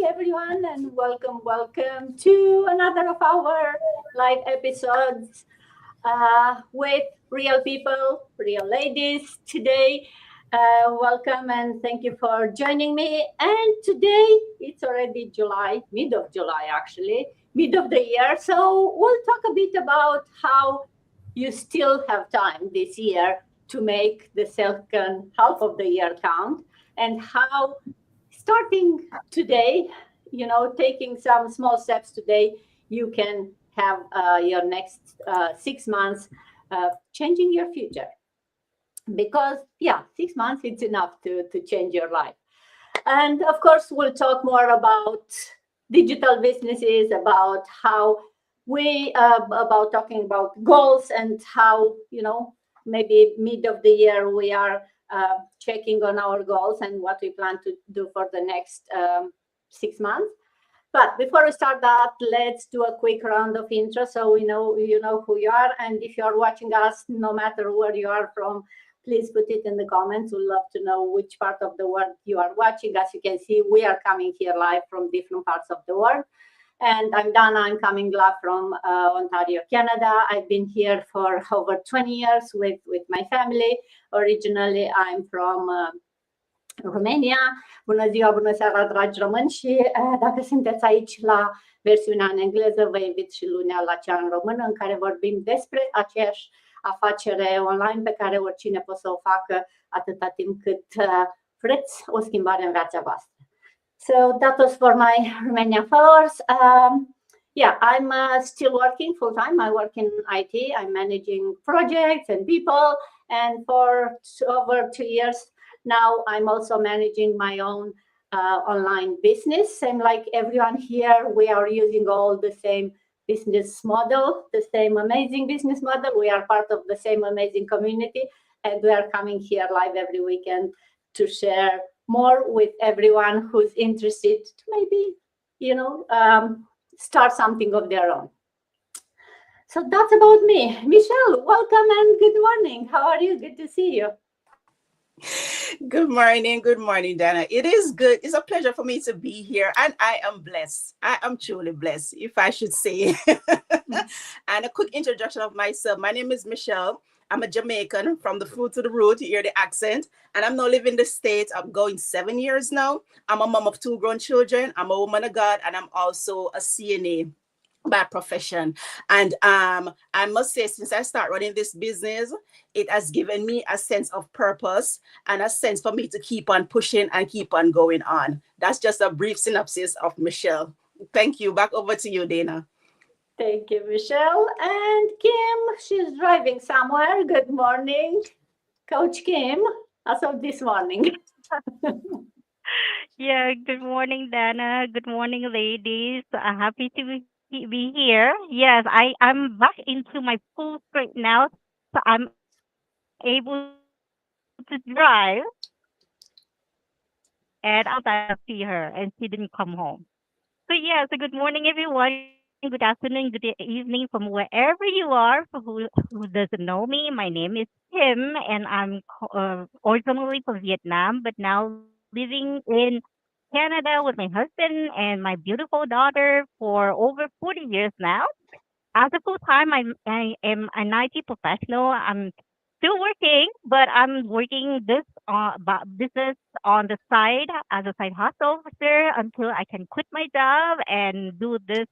everyone, and welcome to another of our live episodes with real people, real ladies today. Welcome and thank you for joining me. And today it's already July, mid of July actually, mid of the year. So we'll talk a bit about how you still have time this year to make the second half of the year count and how starting today, taking some small steps today, you can have your next 6 months changing your future. Because, yeah, 6 months, it's enough to change your life. And of course, we'll talk more about digital businesses, about how about talking about goals and how, maybe mid of the year we are checking on our goals and what we plan to do for the next 6 months. But before we start that, let's do a quick round of intro so we know you know who you are. And if you're watching us, no matter where you are from, please put it in the comments. We'd love to know which part of the world you are watching. As you can see, we are coming here live from different parts of the world. And I'm Dana. I'm coming live from Ontario, Canada. I've been here for over 20 years with my family. Originally, I'm from Romania. Bună ziua, bună seara, dragi români, și dacă sunteți aici la versiunea în engleză, vă invit și lunea la cea în română, în care vorbim despre aceeași afacere online pe care oricine poate să o facă atâta timp cât vreți o schimbare în viața voastră. So that was for my Romanian followers. I'm still working full time. I work in IT. I'm managing projects and people. And for over 2 years now, I'm also managing my own online business. Same like everyone here, we are using all the same business model, the same amazing business model. We are part of the same amazing community. And we are coming here live every weekend to share more with everyone who's interested to maybe, start something of their own. So that's about me. Michelle, welcome and good morning. How are you? Good to see you. Good morning, Dana. It is good. It's a pleasure for me to be here, and I am blessed. I am truly blessed, if I should say. And a quick introduction of myself. My name is Michelle. I'm a Jamaican from the fruit to the root. You hear the accent. And I'm now living in the States. I'm going 7 years now. I'm a mom of 2 grown children. I'm a woman of God, and I'm also a CNA by profession. And I must say, since I start running this business, it has given me a sense of purpose and a sense for me to keep on pushing and keep on going on. That's just a brief synopsis of Michelle. Thank you. Back over to you, Dana. Thank you, Michelle. And Kim, she's driving somewhere. Good morning, Coach Kim, as of this morning. Yeah, good morning, Dana. Good morning, ladies. Happy to be here. Yes, I'm back into my full strength now, so I'm able to drive. And I see her, and she didn't come home. So yeah, so good morning, everyone. Good afternoon, good evening from wherever you are. For who doesn't know me, my name is Kim, and I'm originally from Vietnam, but now living in Canada with my husband and my beautiful daughter for over 40 years now. As a full time, I am an IT professional. I'm still working, but I'm working this business on the side as a side hustle officer until I can quit my job and do this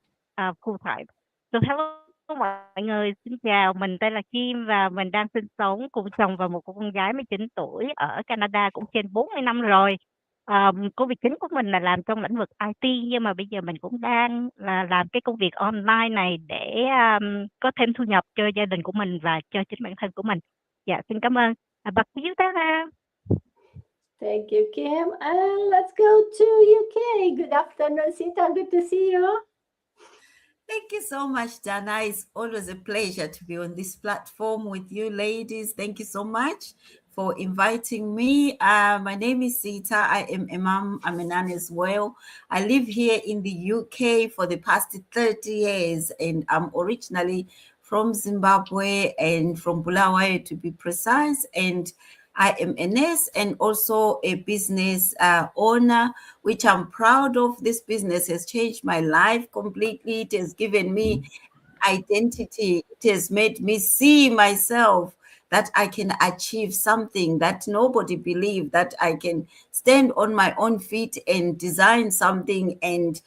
full time. So hello mọi người, xin chào. Mình tên là Kim và mình đang sinh sống cùng chồng và một cô con gái 19 tuổi ở Canada cũng trên 40 năm rồi. Công việc chính của mình là làm trong lĩnh vực IT, nhưng mà bây giờ mình cũng đang là làm cái công việc online này để có thêm thu nhập cho gia đình của mình và cho chính bản thân của mình. Dạ, xin cảm ơn. Bật chiếu ta ra. Thank you, Kim. And let's go to UK. Good afternoon, Sita. Good to see you. Thank you so much, Dana. It's always a pleasure to be on this platform with you ladies. Thank you so much for inviting me. My name is Sita. I am a mom. I'm a nanny as well. I live here in the UK for the past 30 years, and I'm originally from Zimbabwe and from Bulawayo to be precise. And I am a nurse and also a business owner, which I'm proud of. This business has changed my life completely. It has given me identity. It has made me see myself that I can achieve something that nobody believed, that I can stand on my own feet and design something and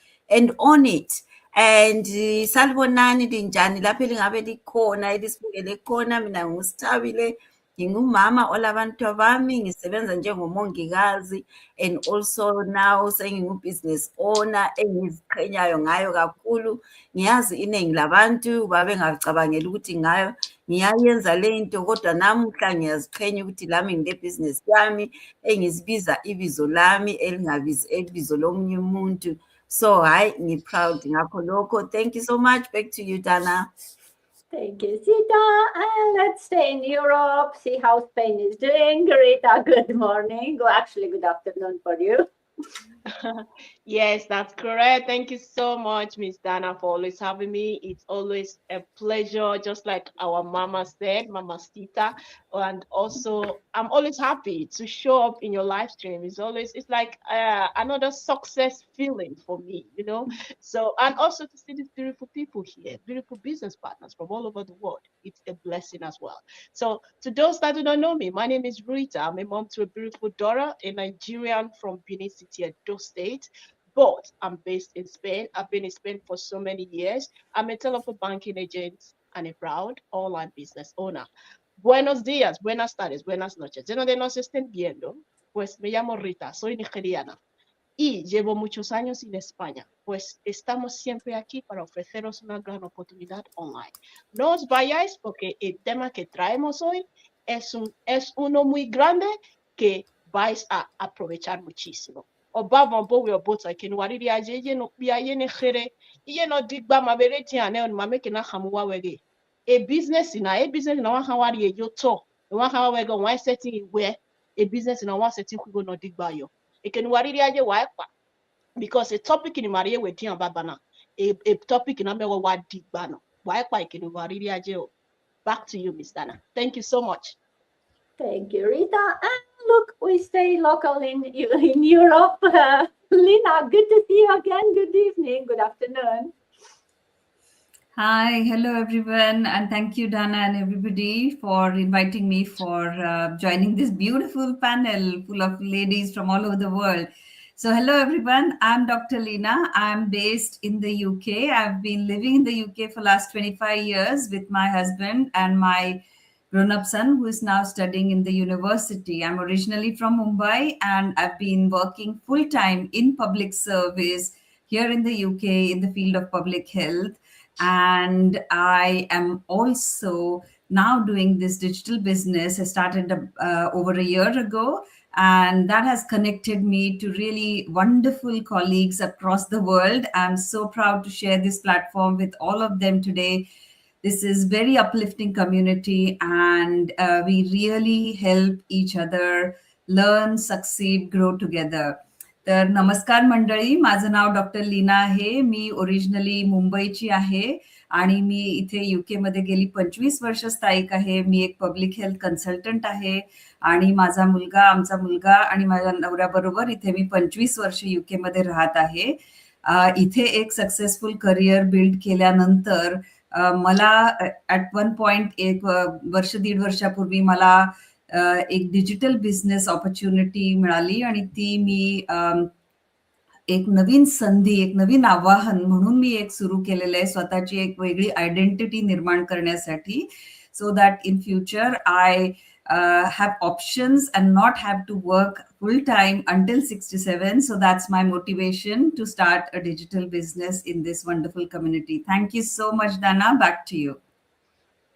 own it. And salibonani linjani lapho elingabe likhona elisibukele khona. Mina ngusithabile, ngingumama olabantu bami, ngisebenza njengomongikazi and also now sengingu-business owner engiziqhenyayo ngayo kakhulu. Ngiyazi iningi labantu babengacabangeli ukuthi ngayo ngiyayenza le nto, kodwa namuhla ngiyaziqhenya ukuthi lami ngile-business yami engizibiza ibizo lami elingabizi ibizo lomunye umuntu. So hayi, ngi-proud ngakho lokho. Thank you so much. Back to you, Dana. Thank you, Sita. And let's stay in Europe, see how Spain is doing. Rita, good morning. Well, actually, good afternoon for you. Yes, that's correct. Thank you so much, Miss Dana, for always having me. It's always a pleasure, just like our mama said, Mama Stita. And also, I'm always happy to show up in your live stream. It's like another success feeling for me, you know. So, and also to see these beautiful people here, beautiful business partners from all over the world. It's a blessing as well. So, to those that do not know me, my name is Rita. I'm a mom to a beautiful daughter, a Nigerian from Benin City, Edo State. But I'm based in Spain. I've been in Spain for so many years. I'm a telephone banking agent and a proud online business owner. Buenos días, buenas tardes, buenas noches. De donde nos estén viendo, pues me llamo Rita, soy nigeriana y llevo muchos años en España, pues estamos siempre aquí para ofreceros una gran oportunidad online. No os vayáis porque el tema que traemos hoy es uno muy grande que vais a aprovechar muchísimo. Obama bowe obota ken wariri aje ye no bia ye ne khere ye no digba mabere ti ane on mame kena hamuwa wege e business na wa hawari e yo to wa hawa wege wa setting where a business na wa setting ku go no digba yo e ken wariri aje wa pa because a topic in marie we ti baba na a topic na me wa digba no wa pa e ken wariri aje o. Back to you, Miss Dana. Thank you so much. Thank you, Rita. And look, we stay local in Europe. Lina, good to see you again. Good evening, good afternoon. Hi, hello everyone, and thank you, Dana, and everybody for inviting me for joining this beautiful panel full of ladies from all over the world. So, hello everyone, I'm Dr. Lina. I'm based in the UK. I've been living in the UK for last 25 years with my husband and my grown-up son who is now studying in the university. I'm originally from Mumbai and I've been working full-time in public service here in the UK in the field of public health. And I am also now doing this digital business. I started over a year ago, and that has connected me to really wonderful colleagues across the world. I'm so proud to share this platform with all of them today. This is very uplifting community, and we really help each other learn, succeed, grow together. तर नमस्कार मंडळी, माझं नाव doctor Leena आहे. मी originally मुंबईची आहे आणि मी इथे UK मध्ये गेली 25 वर्ष स्थायिक आहे. मी एक पब्लिक हेल्थ कन्सल्टंट आहे आणि आमचा मुलगा आणि माझ्या नवऱ्याबरोबर इथे मी 25 वर्ष युके मध्ये राहत आहे. इथे एक सक्सेसफुल करिअर बिल्ड केल्यानंतर मला ऍट वन पॉइंट एक वर्ष दीड वर्षापूर्वी मला एक डिजिटल बिझनेस ऑपॉर्च्युनिटी मिळाली आणि ती मी एक नवीन संधी, एक नवीन आवाहन म्हणून मी एक सुरू केलेलं आहे, स्वतःची एक वेगळी आयडेंटिटी निर्माण करण्यासाठी, so that in future I have options and not have to work full time until 67. So that's my motivation to start a digital business in this wonderful community. Thank you so much, Dana. Back to you.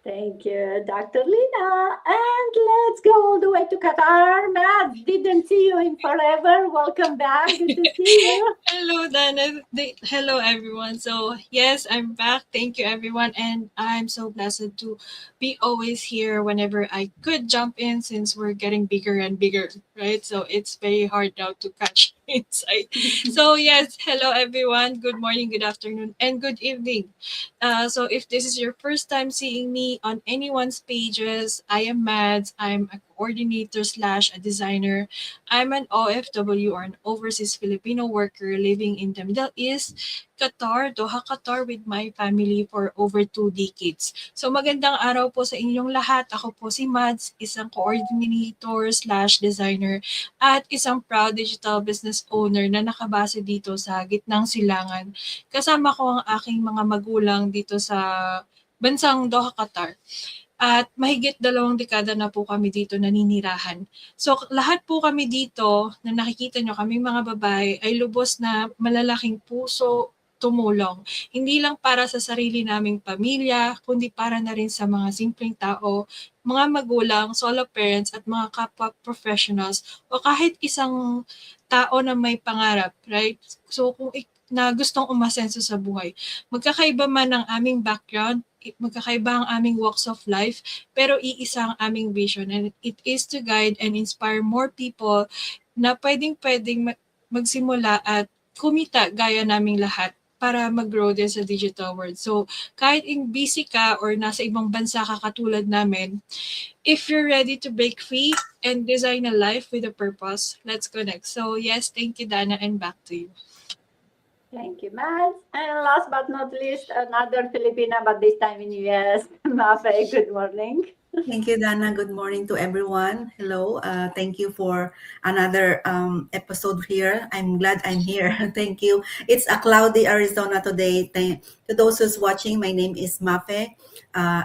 Thank you, Dr. Lina. And let's go all the way to Qatar. Matt, didn't see you in forever. Welcome back. Good to see you. Hello, Dana. Hello, everyone. So, yes, I'm back. Thank you, everyone. And I'm so blessed to be always here whenever I could jump in since we're getting bigger and bigger, right? So, it's very hard now to catch inside. So, yes, hello, everyone. Good morning, good afternoon, and good evening. So if this is your first time seeing me on anyone's pages, I am Mads. I'm a coordinator slash a designer. I'm an OFW or an overseas Filipino worker living in the Middle East, Qatar, Doha, Qatar with my family for over 2 decades. So magandang araw po sa inyong lahat. Ako po si Mads, isang coordinator slash designer at isang proud digital business owner na nakabase dito sa gitnang silangan. Kasama ko ang aking mga magulang dito sa bansang Doha, Qatar. At mahigit 2 dekada na po kami dito naninirahan. So lahat po kami dito na nakikita nyo, kami mga babae, ay lubos na malalaking puso tumulong. Hindi lang para sa sarili naming pamilya, kundi para na rin sa mga simpleng tao, mga magulang, solo parents, at mga kapwa professionals, o kahit isang tao na may pangarap, right? So kung na gustong umasenso sa buhay. Magkakaiba man ang aming background, magkakaiba ang aming walks of life, pero iisa ang aming vision, and it is to guide and inspire more people na pwedeng magsimula at kumita gaya naming lahat para mag-grow din sa digital world. So, kahit in busy ka or nasa ibang bansa ka katulad namin, if you're ready to break free and design a life with a purpose, let's connect. So, yes, thank you, Dana, and back to you. Thank you, Matt. And last but not least, another Filipina, but this time in US, Mafe, good morning. Thank you, Dana. Good morning to everyone. Hello. Thank you for another episode here. I'm glad I'm here. Thank you. It's a cloudy Arizona today. To those who's watching, my name is Mafe,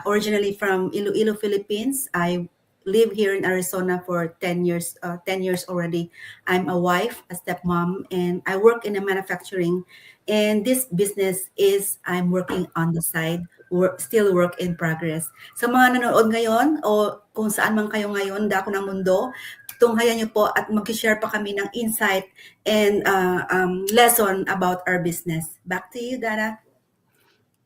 originally from Iloilo, Philippines. I live here in Arizona for 10 years, 10 years already. I'm a wife, a stepmom, and I work in a manufacturing. And this business is I'm working on the side, still work in progress. Sa mga nanonood ngayon o kung saan man kayo ngayon, dako ng mundo, tunghayan niyo po at mag-share pa kami ng insight and lesson about our business. Back to you, Dana.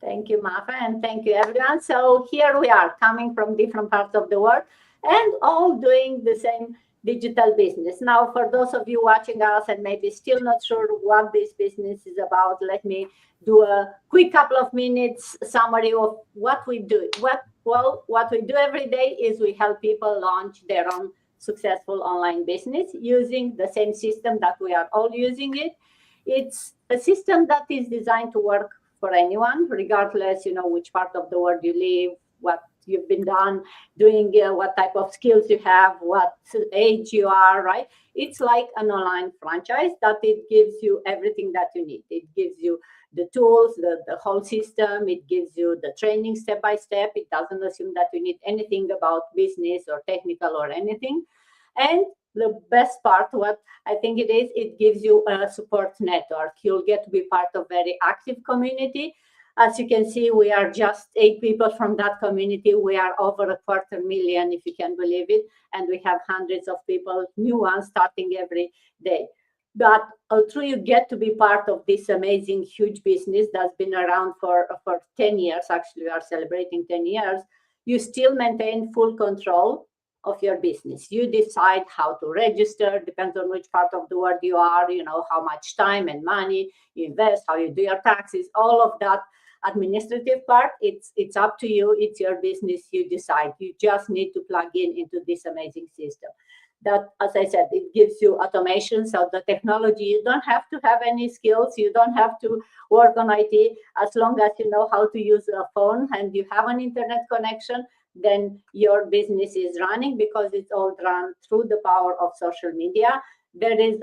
Thank you, Mafa, and thank you, everyone. So here we are, coming from different parts of the world and all doing the same digital business. Now, for those of you watching us and maybe still not sure what this business is about, let me do a quick couple of minutes summary of what we do. What we do every day is we help people launch their own successful online business using the same system that we are all using it. It's a system that is designed to work for anyone, regardless, which part of the world you live, what you've been doing, what type of skills you have, what age you are, right? It's like an online franchise that it gives you everything that you need. It gives you the tools, the whole system. It gives you the training step by step. It doesn't assume that you need anything about business or technical or anything. And the best part, what I think it gives you a support network. You'll get to be part of very active community. As you can see, we are just 8 people from that community. We are over 250,000, if you can believe it. And we have hundreds of people, new ones, starting every day. But although you get to be part of this amazing, huge business that's been around for 10 years, actually, we are celebrating 10 years, you still maintain full control of your business. You decide how to register, depends on which part of the world you are, how much time and money you invest, how you do your taxes, all of that administrative part, it's up to you. It's your business. You decide. You just need to plug into this amazing system. That, as I said, it gives you automation. So the technology, you don't have to have any skills. You don't have to work on IT. As long as you know how to use a phone and you have an internet connection, then your business is running because it's all run through the power of social media.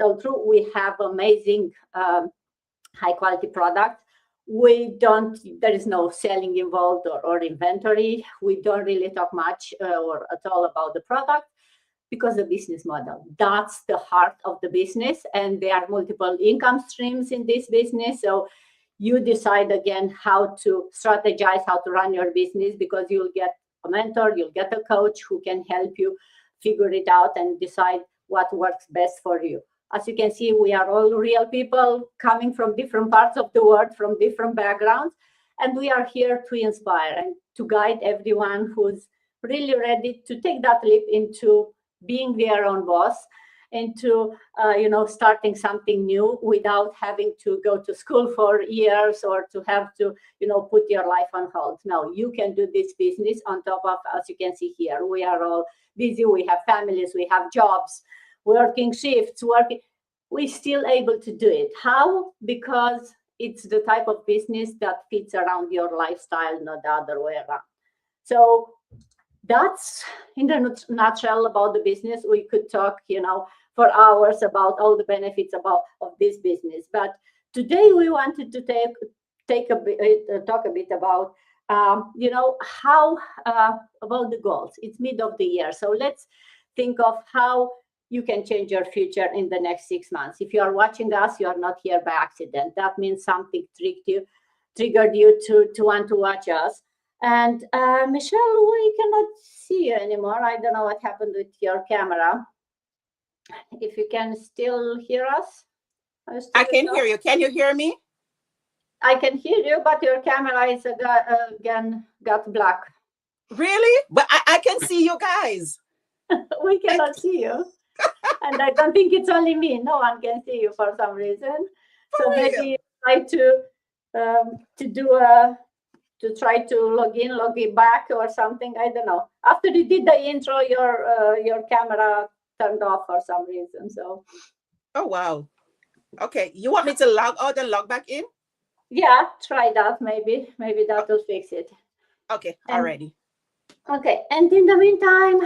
Although we have amazing high quality product, there is no selling involved or inventory. We don't really talk much or at all about the product because the business model, that's the heart of the business. And there are multiple income streams in this business. So you decide again how to strategize, how to run your business, because you'll get a mentor, you'll get a coach who can help you figure it out and decide what works best for you. As you can see, we are all real people coming from different parts of the world, from different backgrounds, and we are here to inspire and to guide everyone who's really ready to take that leap into being their own boss into starting something new without having to go to school for years or to have to put your life on hold. No, you can do this business on top of, as you can see here, we are all busy, we have families, we have jobs, working shifts, we're still able to do it. How? Because it's the type of business that fits around your lifestyle, not the other way around. So that's in the nutshell about the business. We could talk, for hours about all the benefits of this business. But today we wanted to talk a bit about, how about the goals. It's mid of the year, so let's think of how you can change your future in the next 6 months. If you are watching us, you are not here by accident. That means something triggered you to want to watch us. And Michelle, we cannot see you anymore. I don't know what happened with your camera. If you can still hear us. I can hear you. Can you hear me? I can hear you, but your camera is again got black. Really? But I can see you guys. We cannot see you. And I don't think it's only me. No one can see you for some reason. So maybe try to try to log in back or something. I don't know. After you did the intro, your camera turned off for some reason. So. Oh wow. Okay. You want me to log out and log back in? Yeah, try that. Maybe that will fix it. Okay. Already. Okay. And in the meantime,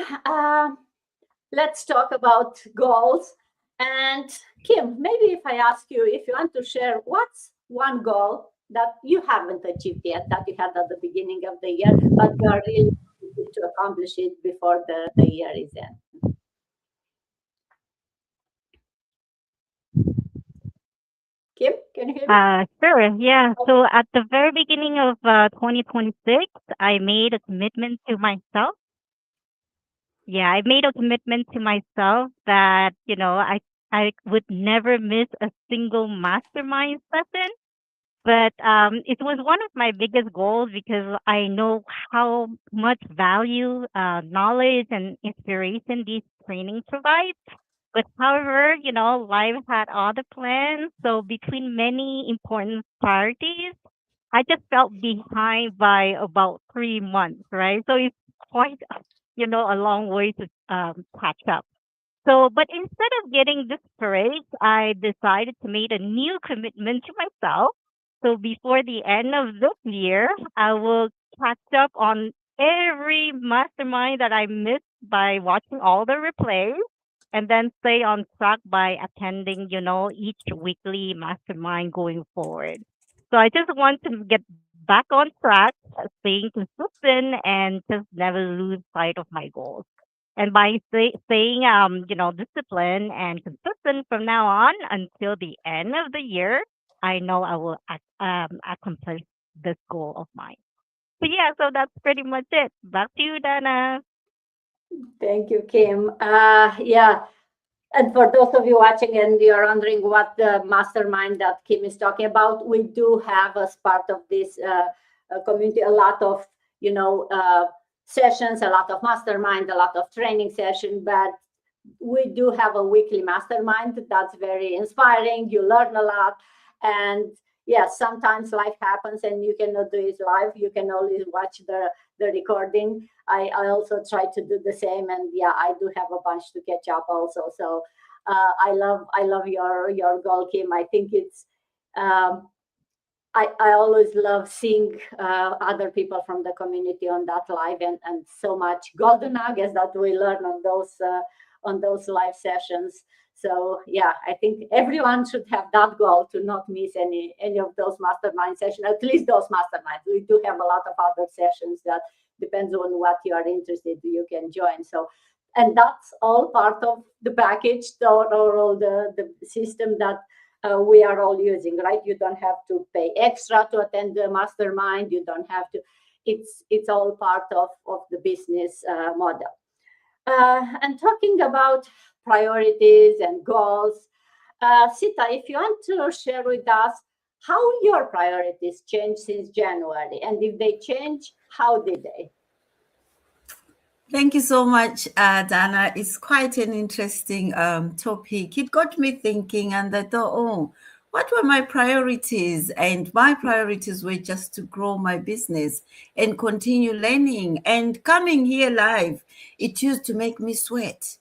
let's talk about goals. And Kim, maybe if I ask you if you want to share what's one goal that you haven't achieved yet, that you had at the beginning of the year, but you are really to accomplish it before the year is end. Kim, can you hear me? Sure, yeah. So at the very beginning of 2026, I made a commitment to myself. Yeah, I made a commitment to myself that, I would never miss a single mastermind session. But it was one of my biggest goals because I know how much value, knowledge, and inspiration these trainings provide. But however, life had other plans. So between many important priorities, I just felt behind by about 3 months, right? So it's quite, a long way to catch up. So, but instead of getting discouraged, I decided to make a new commitment to myself. So before the end of this year, I will catch up on every mastermind that I missed by watching all the replays and then stay on track by attending, each weekly mastermind going forward. So I just want to get back on track, staying consistent and just never lose sight of my goals. And by staying, disciplined and consistent from now on until the end of the year, I know I will accomplish this goal of mine. So yeah, so that's pretty much it. Back to you, Dana. Thank you, Kim. Yeah. And for those of you watching and you're wondering what the mastermind that Kim is talking about, we do have as part of this community a lot of, sessions, a lot of mastermind, a lot of training session, but we do have a weekly mastermind that's very inspiring. You learn a lot. And yes, sometimes life happens and you cannot do it live. You can always watch the recording. I also try to do the same, and yeah, I do have a bunch to catch up also. So I love your goal, Kim. I think it's I always love seeing other people from the community on that live, and so much golden nuggets that we learn on those live sessions. So yeah, I think everyone should have that goal to not miss any of those mastermind sessions, at least those masterminds. We do have a lot of other sessions that depends on what you are interested, you can join. So, and that's all part of the package or all the system that we are all using, right? You don't have to pay extra to attend the mastermind. You don't have to. It's all part of the business model. And talking about priorities and goals, Sita, if you want to share with us how your priorities changed since January, and if they change, how did they? Thank you so much, Dana. It's quite an interesting topic. It got me thinking, and I thought, oh, what were my priorities? And my priorities were just to grow my business and continue learning. And coming here live, it used to make me sweat.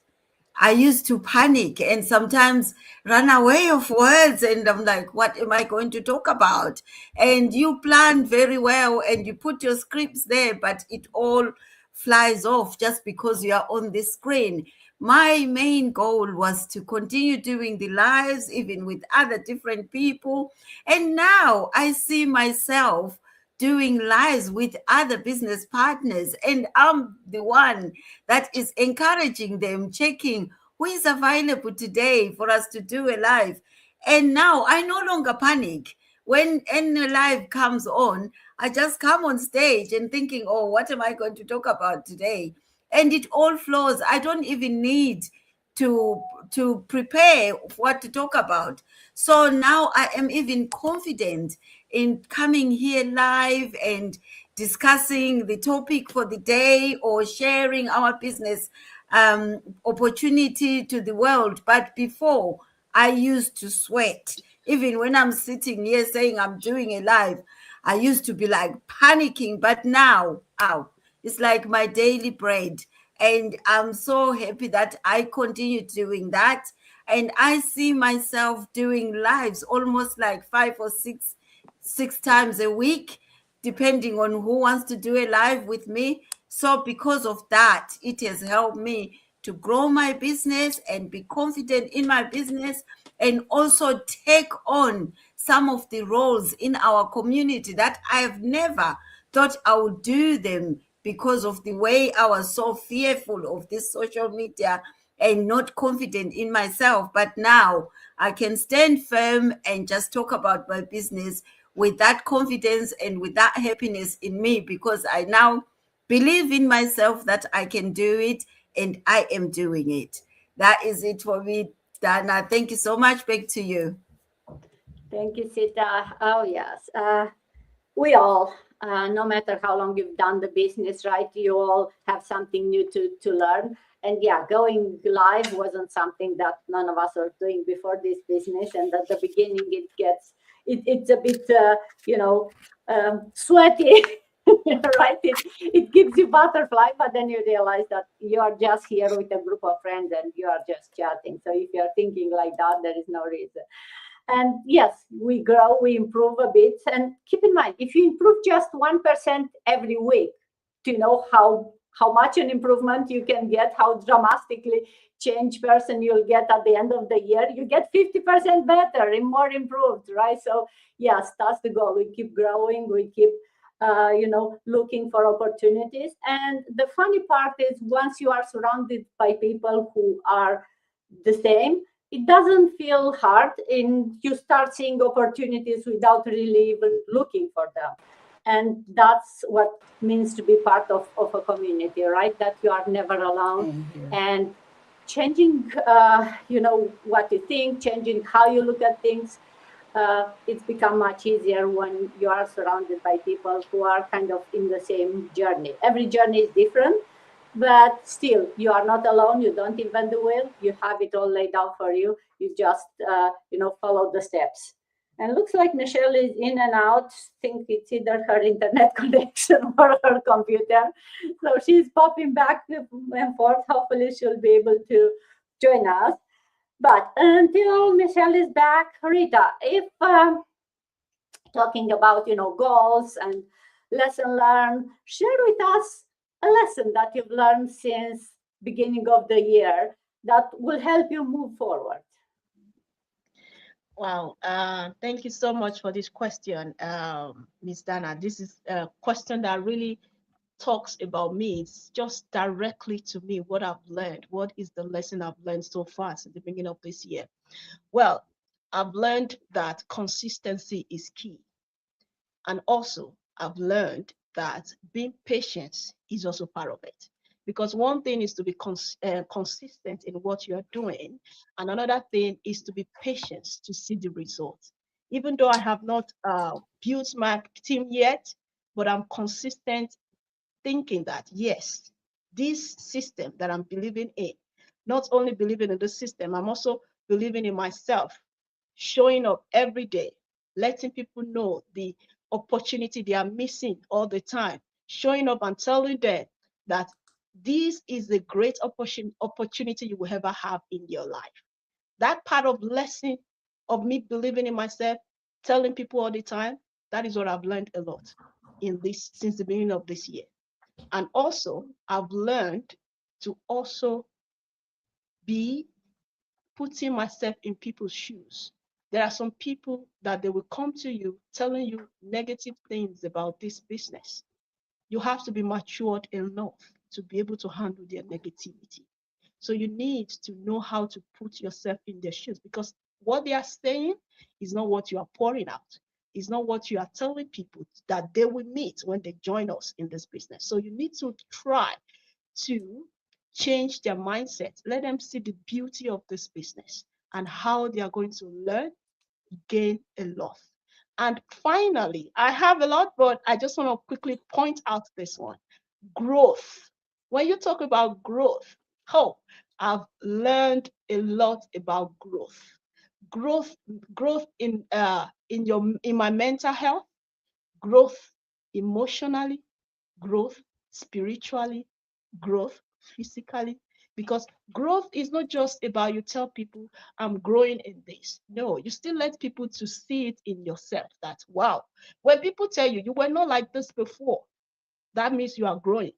I used to panic and sometimes run away of words. And I'm like, what am I going to talk about? And you plan very well and you put your scripts there, but it all flies off just because you are on the screen. My main goal was to continue doing the lives, even with other different people. And now I see myself doing lives with other business partners, and I'm the one that is encouraging them, checking who is available today for us to do a live. And now I no longer panic. When any live comes on, I just come on stage and thinking, oh, what am I going to talk about today? And it all flows. I don't even need to prepare what to talk about. So now I am even confident in coming here live and discussing the topic for the day or sharing our business opportunity to the world. But before, I used to sweat. Even when I'm sitting here saying I'm doing a live, I used to be like panicking. But now, ow, it's like my daily bread. And I'm so happy that I continue doing that. And I see myself doing lives almost like six times a week, depending on who wants to do a live with me. So because of that, it has helped me to grow my business and be confident in my business, and also take on some of the roles in our community that I have never thought I would do them, because of the way I was so fearful of this social media and not confident in myself. But now I can stand firm and just talk about my business with that confidence and with that happiness in me, because I now believe in myself that I can do it, and I am doing it. That is it for me, Dana. Thank you so much. Back to you. Thank you, Sita. Oh, yes. We all, no matter how long you've done the business, right, you all have something new to learn. And yeah, going live wasn't something that none of us are doing before this business. And at the beginning, it's a bit, sweaty, right? It gives you butterfly, but then you realize that you are just here with a group of friends and you are just chatting. So if you're thinking like that, there is no reason. And yes, we grow, we improve a bit. And keep in mind, if you improve just 1% every week, do you know how much an improvement you can get, how dramatically change person you'll get at the end of the year? You get 50% better and more improved, right? So yes, that's the goal. We keep growing, we keep looking for opportunities. And the funny part is, once you are surrounded by people who are the same, it doesn't feel hard, and you start seeing opportunities without really even looking for them. And that's what means to be part of a community, right? That you are never alone. Mhm. And changing what you think, changing how you look at things, it's become much easier when you are surrounded by people who are kind of in the same journey. Every journey is different, but still, you are not alone. You don't invent the wheel. You have it all laid out for you. You just follow the steps. And looks like Michelle is in and out. Think it's either her internet connection or her computer. So she's popping back and forth. Hopefully she'll be able to join us. But until Michelle is back, Rita, if talking about goals and lesson learned, share with us a lesson that you've learned since beginning of the year that will help you move forward. Wow. Thank you so much for this question, Miss Dana. This is a question that really talks about me. It's just directly to me what I've learned. What is the lesson I've learned so far since the beginning of this year? Well, I've learned that consistency is key. And also, I've learned that being patient is also part of it. Because one thing is to be consistent in what you're doing, and another thing is to be patient to see the results. Even though I have not built my team yet, but I'm consistent thinking that, yes, this system that I'm believing in, not only believing in the system, I'm also believing in myself, showing up every day, letting people know the opportunity they are missing all the time, showing up and telling them that this is the great opportunity you will ever have in your life. That part of lesson of me believing in myself, telling people all the time, that is what I've learned a lot in this since the beginning of this year. And also, I've learned to also be putting myself in people's shoes. There are some people that they will come to you telling you negative things about this business. You have to be matured enough to be able to handle their negativity. So you need to know how to put yourself in their shoes, because what they are saying is not what you are pouring out. It's not what you are telling people that they will meet when they join us in this business. So you need to try to change their mindset. Let them see the beauty of this business and how they are going to learn, gain a lot. And finally, I have a lot, but I just want to quickly point out this one: growth. When you talk about growth, oh, I've learned a lot about growth. Growth, growth in my mental health, growth emotionally, growth spiritually, growth physically. Because growth is not just about you tell people I'm growing in this. No, you still let people to see it in yourself that, wow, when people tell you you were not like this before, that means you are growing.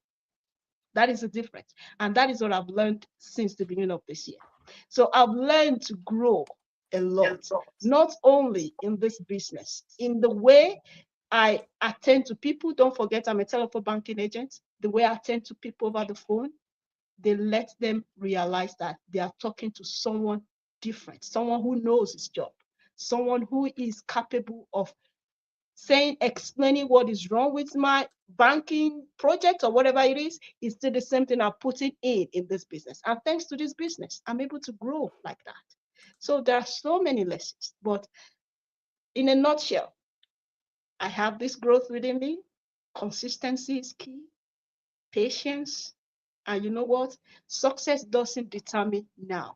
That is the difference. And that is what I've learned since the beginning of this year. So I've learned to grow a lot, not only in this business, in the way I attend to people. Don't forget, I'm a telephone banking agent. The way I attend to people over the phone, they let them realize that they are talking to someone different, someone who knows his job, someone who is capable of saying, explaining what is wrong with my banking project or whatever it is still the same thing I'm putting in this business. And thanks to this business, I'm able to grow like that. So there are so many lessons, but in a nutshell, I have this growth within me. Consistency is key, patience. And you know what? Success doesn't determine now.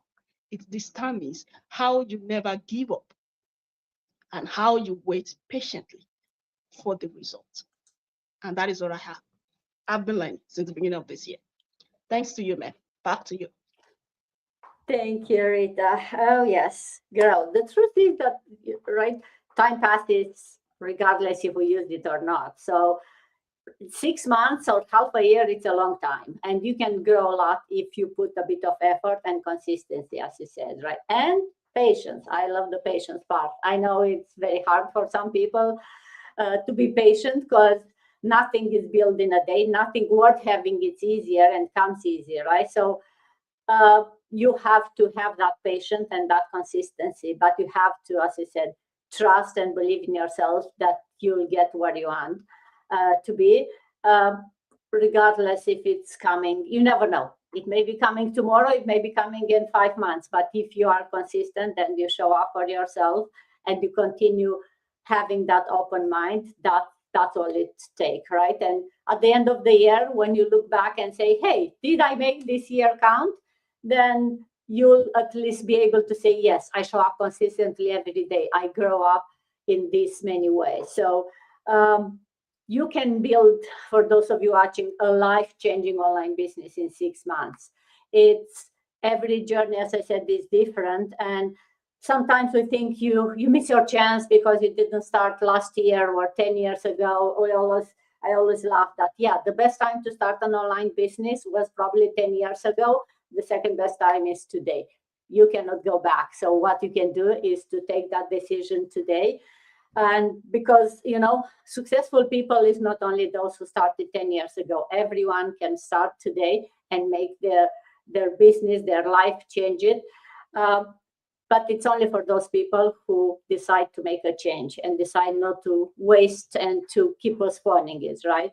It determines how you never give up and how you wait patiently for the result. And that is what I've been learning since the beginning of this year. Thanks to you, man. Back to you. Thank you, Rita. Oh, yes, girl. The truth is that, right, time passes regardless if we use it or not. So 6 months or half a year, it's a long time. And you can grow a lot if you put a bit of effort and consistency, as you said, right? And patience. I love the patience part. I know it's very hard for some people to be patient because nothing is built in a day. Nothing worth having it's easier and comes easier, right? So you have to have that patience and that consistency, but you have to, as I said, trust and believe in yourself that you'll get where you want to be, regardless if it's coming. You never know. It may be coming tomorrow, it may be coming in 5 months, but if you are consistent and you show up for yourself and you continue having that open mind, that's all it takes, right? And at the end of the year, when you look back and say, hey, did I make this year count? Then you'll at least be able to say, yes, I show up consistently every day. I grow up in this many ways. So you can build, for those of you watching, a life-changing online business in 6 months. It's every journey, as I said, is different. And sometimes we think you miss your chance because you didn't start last year or 10 years ago. I always laugh that, yeah, the best time to start an online business was probably 10 years ago. The second best time is today. You cannot go back. So what you can do is to take that decision today. And because, successful people is not only those who started 10 years ago. Everyone can start today and make their business, their life, change it. But it's only for those people who decide to make a change and decide not to waste and to keep postponing it, right?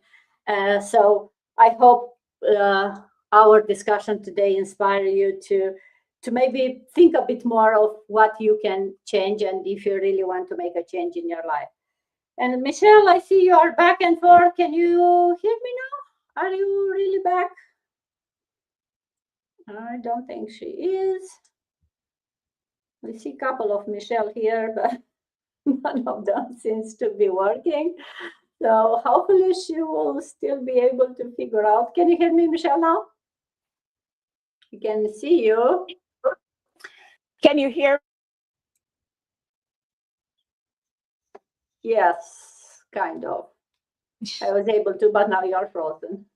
So I hope our discussion today inspire you to maybe think a bit more of what you can change and if you really want to make a change in your life. And Michelle, I see you are back and forth. Can you hear me now? Are you really back? I don't think she is. We see a couple of Michelle here, but none of them seems to be working. So hopefully she will still be able to figure out. Can you hear me, Michelle, now? I can see you. Can you hear? Yes, kind of. I was able to, but now you're frozen.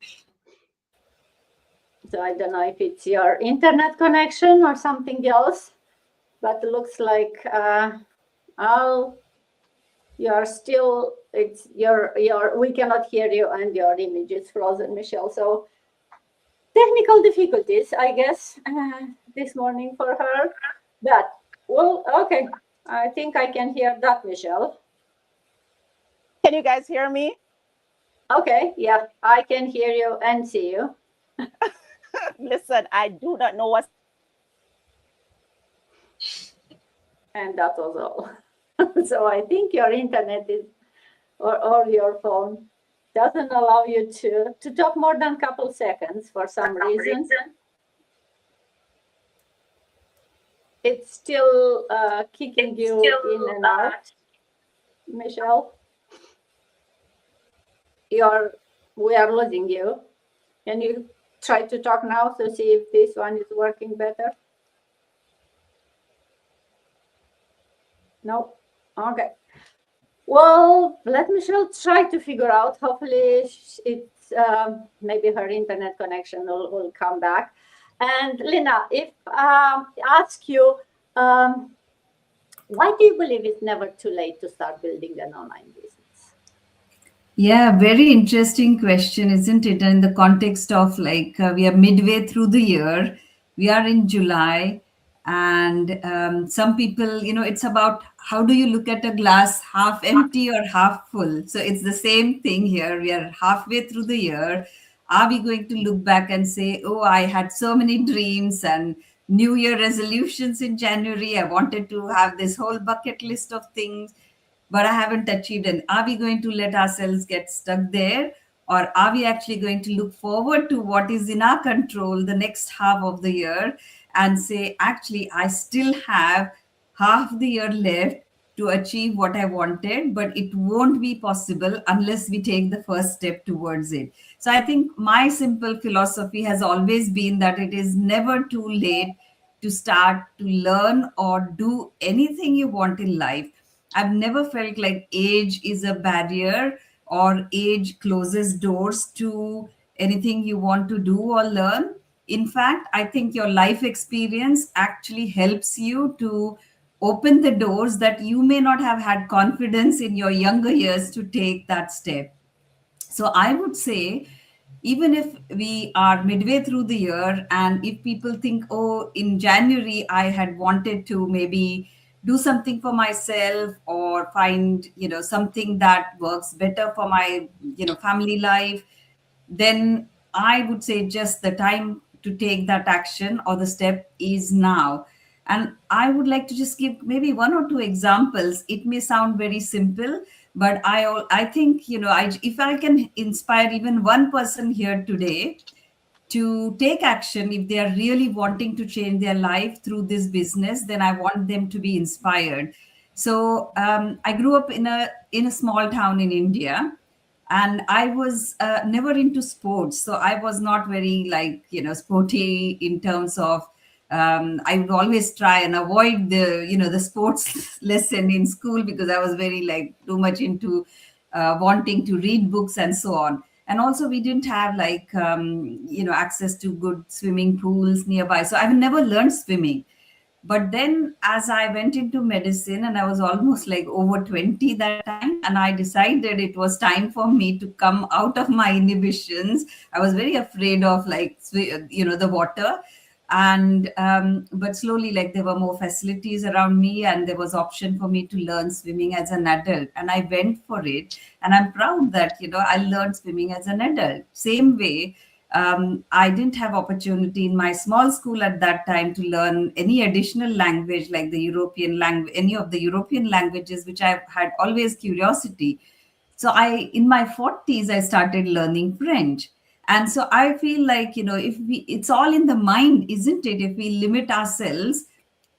So I don't know if it's your internet connection or something else, but it looks like I'll you're still it's your we cannot hear you and your image is frozen, Michelle. So technical difficulties, I guess, this morning for her. But well, okay. I think I can hear that, Michelle. Can you guys hear me? Okay, yeah, I can hear you and see you. Listen, I do not know what's. And that was all. So I think your internet is or your phone doesn't allow you to talk more than a couple seconds for some reason. It's still kicking you in and out, Michelle. We are losing you. Can you try to talk now to see if this one is working better? No. Okay. Well, let Michelle try to figure out. Hopefully, it's maybe her internet connection will come back. And Lina, if ask you, why do you believe it's never too late to start building an online business? Yeah, very interesting question, isn't it? In the context of like we are midway through the year, we are in July, and some people, it's about how do you look at a glass half empty or half full. So it's the same thing here. We are halfway through the year. Are we going to look back and say, oh, I had so many dreams and New Year resolutions in January? I wanted to have this whole bucket list of things but I haven't achieved it. Are we going to let ourselves get stuck there? Or are we actually going to look forward to what is in our control the next half of the year and say, actually, I still have half the year left to achieve what I wanted, but it won't be possible unless we take the first step towards it. So I think my simple philosophy has always been that it is never too late to start to learn or do anything you want in life. I've never felt like age is a barrier or age closes doors to anything you want to do or learn. In fact, I think your life experience actually helps you to open the doors that you may not have had confidence in your younger years to take that step. So I would say, even if we are midway through the year, and if people think, oh, in January, I had wanted to maybe do something for myself or find, something that works better for my, family life, then I would say just the time to take that action or the step is now. And I would like to just give maybe one or two examples. It may sound very simple, but I think, if I can inspire even one person here today to take action, if they are really wanting to change their life through this business, then I want them to be inspired. So I grew up in a small town in India, and I was never into sports, so I was not very, like, sporty in terms of I would always try and avoid the sports lesson in school because I was very, like, too much into wanting to read books and so on. And also we didn't have, like, access to good swimming pools nearby, so I've never learned swimming. But then as I went into medicine, and I was almost like over 20 that time, and I decided it was time for me to come out of my inhibitions. I was very afraid of, like, the water. And but slowly, like, there were more facilities around me, and there was option for me to learn swimming as an adult, and I went for it. And I'm proud that, I learned swimming as an adult. Same way, I didn't have opportunity in my small school at that time to learn any additional language like the European language, any of the European languages, which I had always curiosity. So in my 40s, I started learning French. And so I feel like, if we, it's all in the mind, isn't it? If we limit ourselves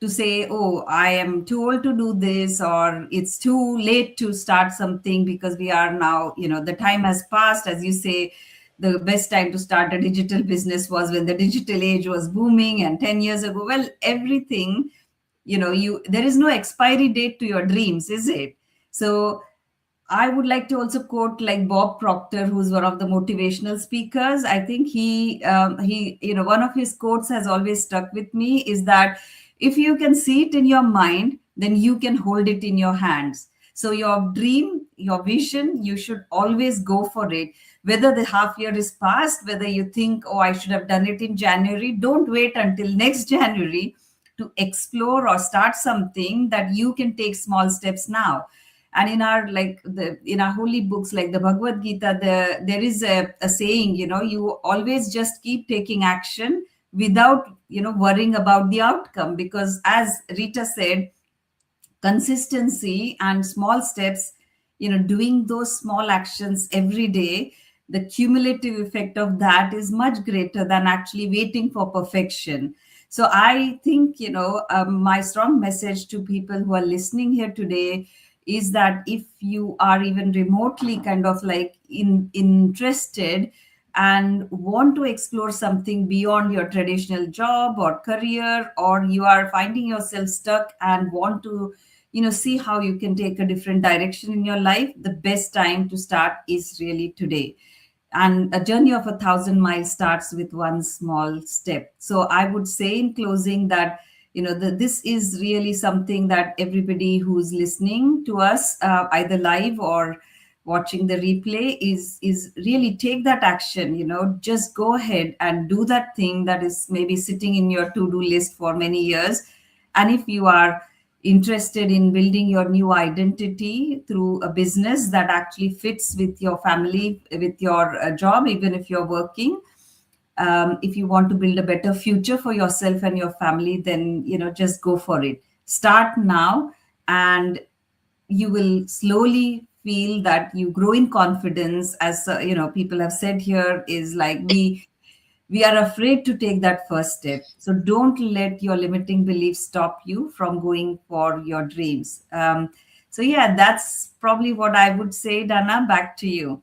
to say, oh, I am too old to do this, or it's too late to start something because we are now, the time has passed. As you say, the best time to start a digital business was when the digital age was booming and 10 years ago. Well, everything, there is no expiry date to your dreams, is it? So I would like to also quote like Bob Proctor, who's one of the motivational speakers. I think one of his quotes has always stuck with me is that if you can see it in your mind, then you can hold it in your hands. So your dream, your vision, you should always go for it. Whether the half year is past, whether you think, oh, I should have done it in January, don't wait until next January to explore or start something that you can take small steps now. And in our in our holy books like the Bhagavad Gita, there is a saying, you always just keep taking action without worrying about the outcome, because as Rita said, consistency and small steps, doing those small actions every day, the cumulative effect of that is much greater than actually waiting for perfection. So I think, my strong message to people who are listening here today is that if you are even remotely kind of like interested and want to explore something beyond your traditional job or career, or you are finding yourself stuck and want to see how you can take a different direction in your life, the best time to start is really today. And a journey of 1,000 miles starts with one small step. So I would say in closing that this is really something that everybody who's listening to us, either live or watching the replay, is really take that action. Just go ahead and do that thing that is maybe sitting in your to-do list for many years. And if you are interested in building your new identity through a business that actually fits with your family, with your job, even if you're working, if you want to build a better future for yourself and your family, then just go for it. Start now, and you will slowly feel that you grow in confidence. As people have said here, is like we are afraid to take that first step. So don't let your limiting beliefs stop you from going for your dreams. So yeah, that's probably what I would say. Dana, back to you.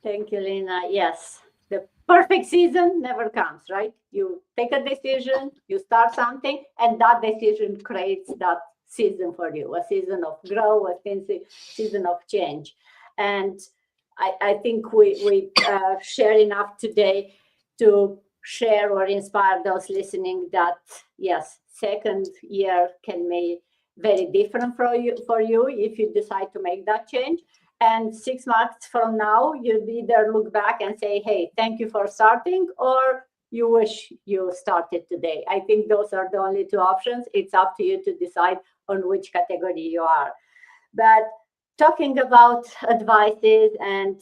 Thank you, Lena. Yes, the perfect season never comes, right? You take a decision, you start something, and that decision creates that season for you, a season of growth, season of change. And I think we share enough today to share or inspire those listening that, yes, second year can be very different for you if you decide to make that change. And 6 months from now, you'd either look back and say, hey, thank you for starting, or you wish you started today. I think those are the only two options. It's up to you to decide on which category you are. But talking about advices and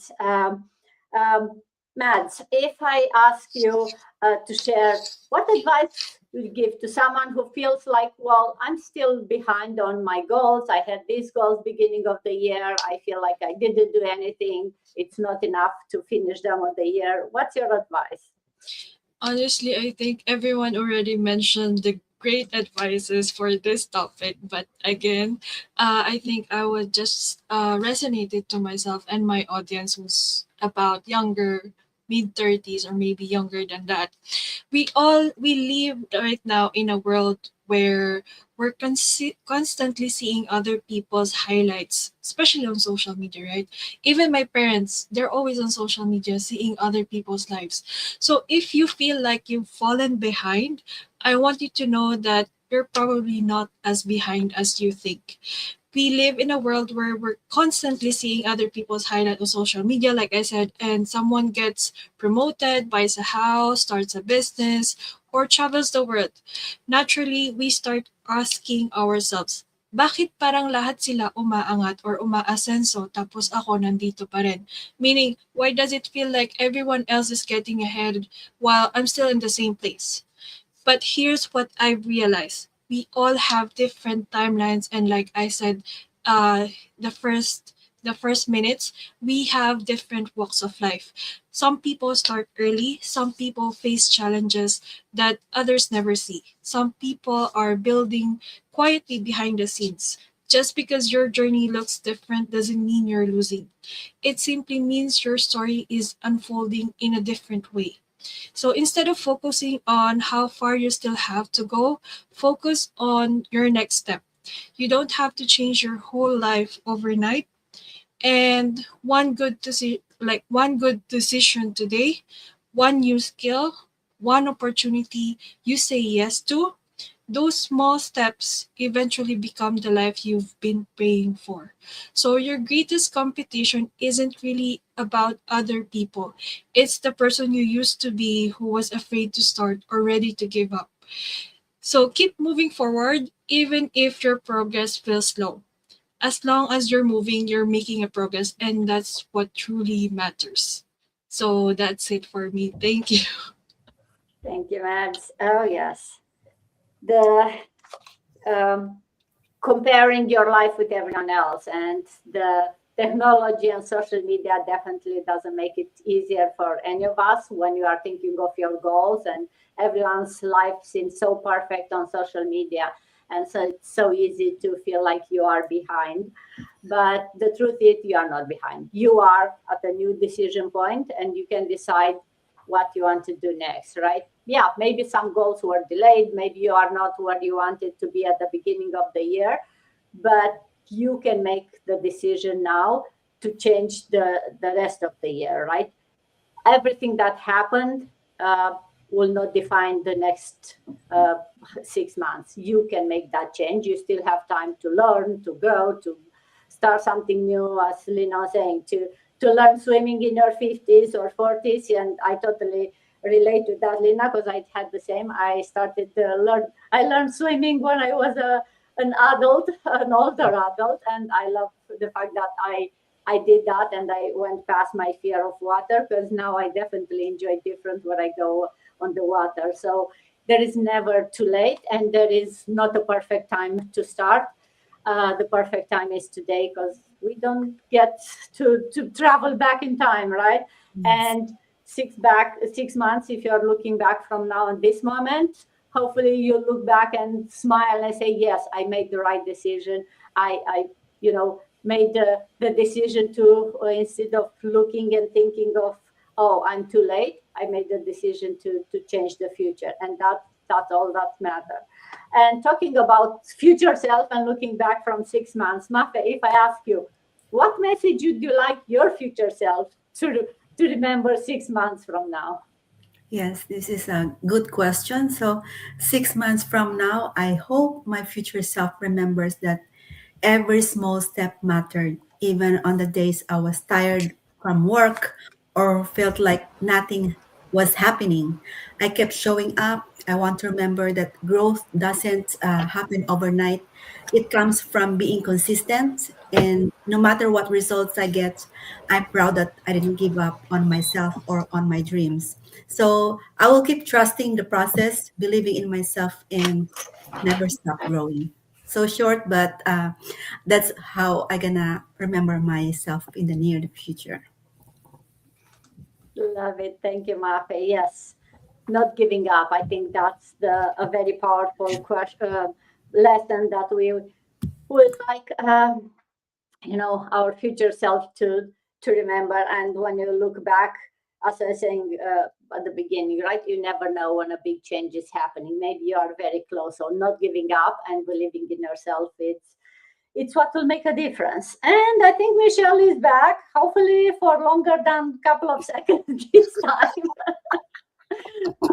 Mads, if I ask you to share what advice you give to someone who feels like, well, I'm still behind on my goals. I had these goals beginning of the year. I feel like I didn't do anything. It's not enough to finish them on the year. What's your advice? Honestly, I think everyone already mentioned the great advices for this topic. But again, I think I would just resonate it to myself and my audience who's about younger, mid 30s, or maybe younger than that. We live right now in a world where we're constantly seeing other people's highlights, especially on social media, right? Even my parents, they're always on social media seeing other people's lives. So if you feel like you've fallen behind, I want you to know that you're probably not as behind as you think. We live in a world where we're constantly seeing other people's highlight on social media, like I said, and someone gets promoted, buys a house, starts a business, or travels the world. Naturally, we start asking ourselves, bakit parang lahat sila umaangat or umaasenso tapos ako nandito pa rin? Meaning, why does it feel like everyone else is getting ahead while I'm still in the same place? But here's what I realized. We all have different timelines, and like I said, the first the first minutes, we have different walks of life. Some people start early, some people face challenges that others never see. Some people are building quietly behind the scenes. Just because your journey looks different doesn't mean you're losing. It simply means your story is unfolding in a different way. So instead of focusing on how far you still have to go, focus on your next step. You don't have to change your whole life overnight. And one good decision today, one new skill, one opportunity you say yes to, those small steps eventually become the life you've been praying for. So your greatest competition isn't really about other people. It's the person you used to be who was afraid to start or ready to give up. So keep moving forward even if your progress feels slow. As long as you're moving, you're making a progress, and that's what truly matters. So that's it for me. Thank you. Thank you, Mads. Oh, yes. The um, comparing your life with everyone else, and the technology and social media definitely doesn't make it easier for any of us when you are thinking of your goals, and everyone's life seems so perfect on social media, and so it's so easy to feel like you are behind. But the truth is, you are not behind. You are at a new decision point, and you can decide what you want to do next, right? Yeah, maybe some goals were delayed. Maybe you are not where you wanted to be at the beginning of the year, but you can make the decision now to change the rest of the year, right? Everything that happened will not define the next 6 months. You can make that change. You still have time to learn, to grow, to start something new, as Lina was saying, to learn swimming in your 50s or 40s. And I totally relate to that, Lina, because I had the same. I learned swimming when I was an adult, an older adult, and I love the fact that I did that and I went past my fear of water, because now I definitely enjoy different when I go on the water. So there is never too late, and there is not a perfect time to start. The perfect time is today, because we don't get to travel back in time, right? Yes. And 6 months, if you're looking back from now in this moment, hopefully you look back and smile and say, yes, I made the right decision. I made the decision to, instead of looking and thinking of, oh, I'm too late, I made the decision to change the future, and that's all that matters. And talking about future self and looking back from 6 months, Mafe, if I ask you, what message would you like your future self to remember 6 months from now? Yes, this is a good question. So, 6 months from now, I hope my future self remembers that every small step mattered, even on the days I was tired from work or felt like nothing was happening. I kept showing up. I want to remember that growth doesn't happen overnight. It comes from being consistent. And no matter what results I get, I'm proud that I didn't give up on myself or on my dreams. So I will keep trusting the process, believing in myself, and never stop growing. So short, but that's how I gonna remember myself in the near future. Love it. Thank you, Mafe. Yes, not giving up. I think that's a very powerful lesson that we would like our future self to remember. And when you look back, as I was saying at the beginning, right, you never know when a big change is happening. Maybe you are very close. So not giving up and believing in yourself, it's what will make a difference. And I think Michelle is back, hopefully for longer than a couple of seconds this time.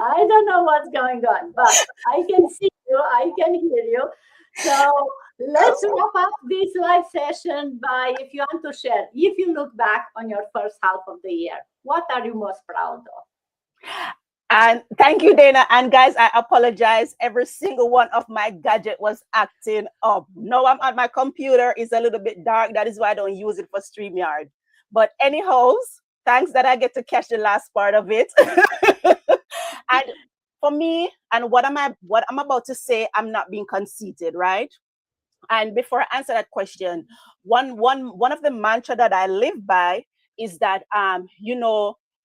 I don't know what's going on, but I can see you, I can hear you. So let's wrap up this live session by, if you want to share, if you look back on your first half of the year, what are you most proud of? And thank you, Dana. And guys, I apologize. Every single one of my gadget was acting up. No, I'm at my computer. It's a little bit dark. That is why I don't use it for StreamYard. But anyhow, thanks that I get to catch the last part of it. And for me, and what I'm about to say, I'm not being conceited, right? And before I answer that question, one of the mantra that I live by is that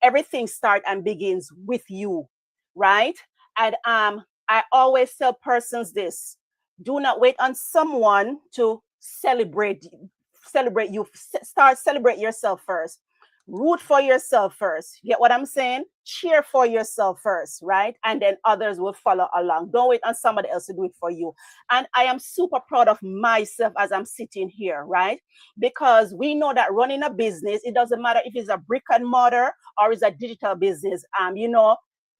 everything starts and begins with you, right? And I always tell persons this: do not wait on someone to celebrate you. Start celebrate yourself first. Root for yourself first. You get what I'm saying? Cheer for yourself first, right? And then others will follow along. Don't wait on somebody else to do it for you. And I am super proud of myself as I'm sitting here, right? Because we know that running a business, it doesn't matter if it's a brick and mortar or it's a digital business.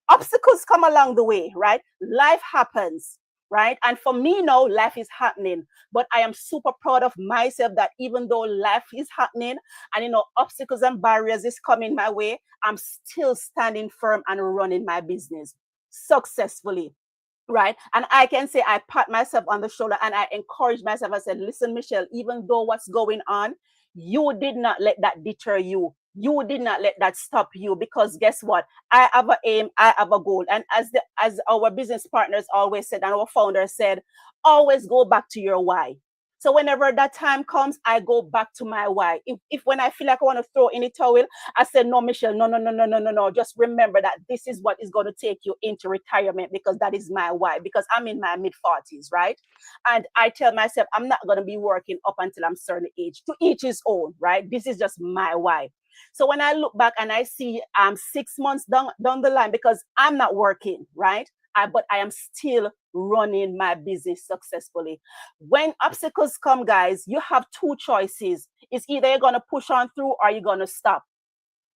Obstacles come along the way, right? Life happens, right? And for me now, life is happening. But I am super proud of myself that even though life is happening and obstacles and barriers is coming my way, I'm still standing firm and running my business successfully. Right. And I can say I pat myself on the shoulder and I encourage myself. I said, listen, Michelle, even though what's going on, you did not let that deter you. You did not let that stop you, because guess what? I have an aim, I have a goal. And as our business partners always said, and our founder said, always go back to your why. So whenever that time comes, I go back to my why. If when I feel like I want to throw in the towel, I said, no, Michelle, no, no, no, no, no, no, no. Just remember that this is what is going to take you into retirement, because that is my why, because I'm in my mid-40s, right? And I tell myself, I'm not going to be working up until I'm certain age. To each his own, right? This is just my why. So when I look back and I see 6 months down the line, because I'm not working, right? But I am still running my business successfully. When obstacles come, guys, you have two choices. It's either you're going to push on through or you're going to stop.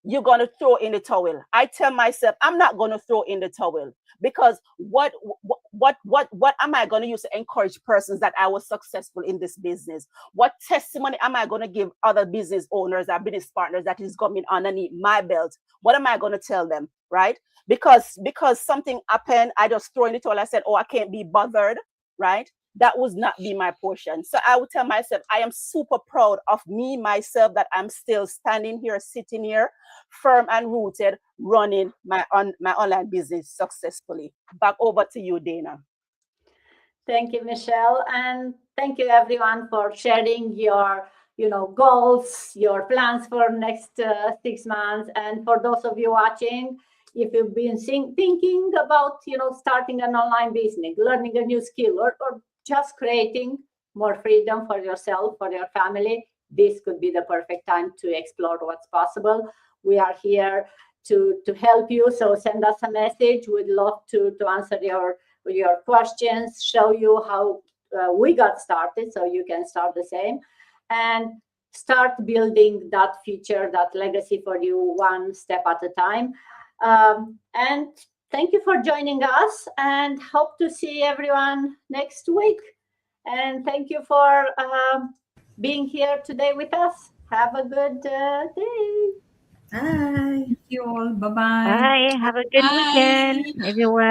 You're going to throw in the towel. I tell myself, I'm not going to throw in the towel, because what am I going to use to encourage persons that I was successful in this business? What testimony am I going to give other business owners or business partners that is coming underneath my belt? What am I going to tell them, right? Because something happened, I just throw in the towel. I said, oh, I can't be bothered, right? That would not be my portion. So I would tell myself, I am super proud of me, myself, that I'm still standing here, sitting here, firm and rooted, running my online business successfully. Back over to you, Dana. Thank you, Michelle. And thank you everyone for sharing your goals, your plans for next 6 months. And for those of you watching, if you've been thinking about starting an online business, learning a new skill, or just creating more freedom for yourself, for your family, this could be the perfect time to explore what's possible. We are here to help you. So send us a message. We'd love to answer your questions, show you how we got started, so you can start the same and start building that future, that legacy for you, one step at a time. And thank you for joining us, and hope to see everyone next week. And thank you for being here today with us. Have a good day. Bye. Thank you all. Bye bye. Bye. Have a good weekend, Bye. everyone.